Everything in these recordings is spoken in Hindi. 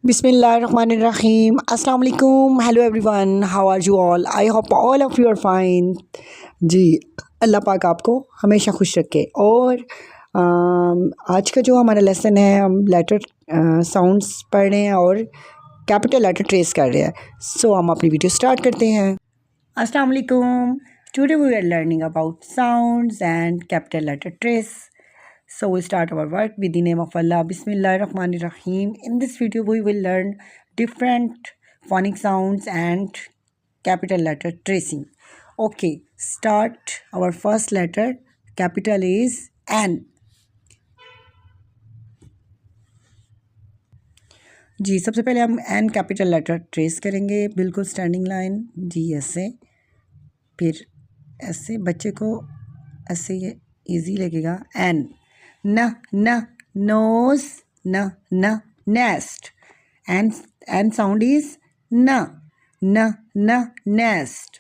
Bismillahirrahmanirrahim. Assalamu alaikum. Hello everyone. How are you all? I hope all of you are fine. जी अल्लाह पाक आपको हमेशा खुश रखे। और आज का जो हमारा लेसन है, हम लेटर साउंड्स पढ़ रहे हैं और कैपिटल लेटर ट्रेस कर रहे हैं। सो हम अपनी वीडियो स्टार्ट करते हैं। अस्सलाम वालेकुम. Today we are learning about sounds and capital letter trace. So we start our work with the name of Allah. Bismillahirrahmanirrahim. In this video we will learn different phonic sounds and capital letter tracing. Okay, start. Our first letter capital is N. जी सबसे पहले हम एन कैपिटल लेटर ट्रेस करेंगे, बिल्कुल स्टैंडिंग लाइन जी ऐसे, फिर ऐसे बच्चे को ऐसे ये ईजी लगेगा। एन न न नोज न न नेस्ट एंड साउंड इज न न न nest.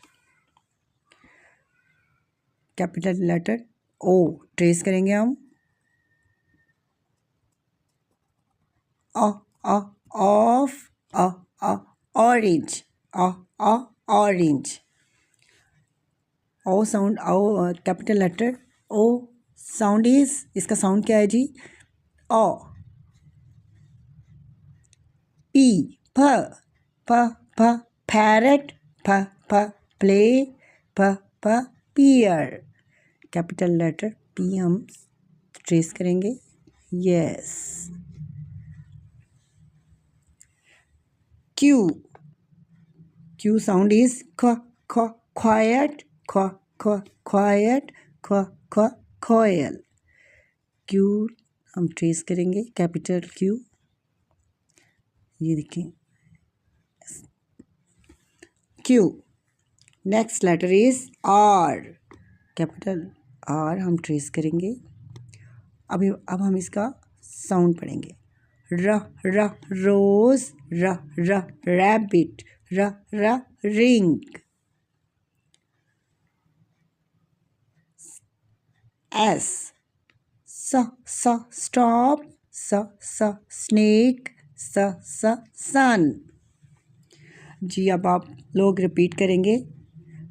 Capital letter O trace करेंगे हम of orange orange. O sound O capital letter O sound is, इसका साउंड क्या है जी? ओ। पी फ फ फ पैरट फ फ प्ले फ फ पियर। कैपिटल लेटर पी हम ट्रेस करेंगे। Yes. Q Q sound is ख ख क्वाइट ख ख क्वाइट ख ख कोयल। क्यू हम ट्रेस करेंगे, कैपिटल क्यू, ये देखिए Q. Next letter is R, capital R हम ट्रेस करेंगे। अब हम इसका साउंड पढ़ेंगे। र र रोज र र रैबिट र र रिंग। एस स स्टॉप स स्नेक स सन। जी अब आप लोग रिपीट करेंगे,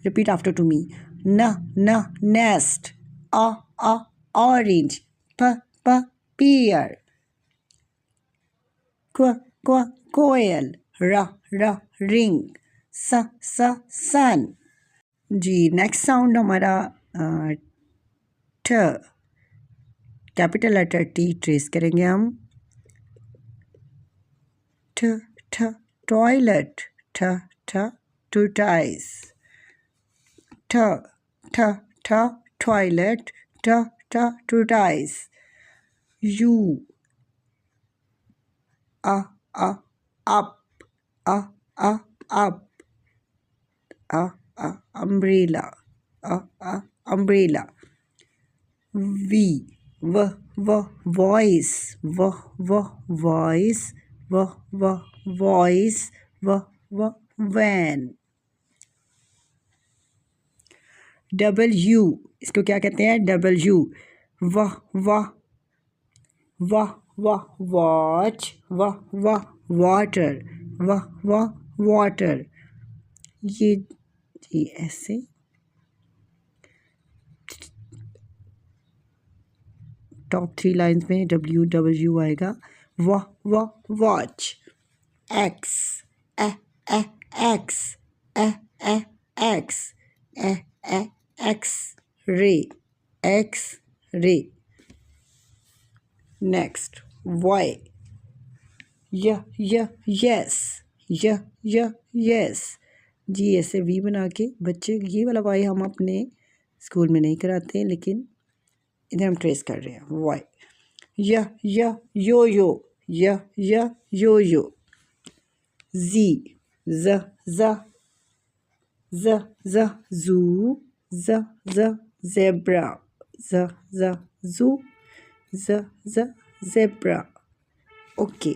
रिपीट आफ्टर टू मी। न न नेस्ट अ ऑरेंज प प पियर क्व क्व कोयल र र रिंग स सन। जी नेक्स्ट साउंड हमारा ठ, कैपिटल लेटर टी ट्रेस करेंगे हम। ठ ठ टॉयलेट ठ ठ टूटाइस ठ ठ ठ टॉयलेट ठ ठ टूटाइस। यू अ up up umbrella umbrella. V व वॉइस व वॉइस व वॉइस व वैन। डब्ल्यू, इसको क्या कहते हैं? डब्ल्यू व वॉच व वाटर व वाटर। ये जी ऐसे टॉप 3 लाइन्स में डब्ल्यू आएगा। Watch. X X X X ray X ray. Next Y yes yes. जी ऐसे वी बना के बच्चे, ये वाला वाई हम अपने स्कूल में नहीं कराते, लेकिन इधर हम ट्रेस कर रहे हैं। वाई यो यो। जी जू ज़ेब्रा जू ज़ेब्रा। ओके।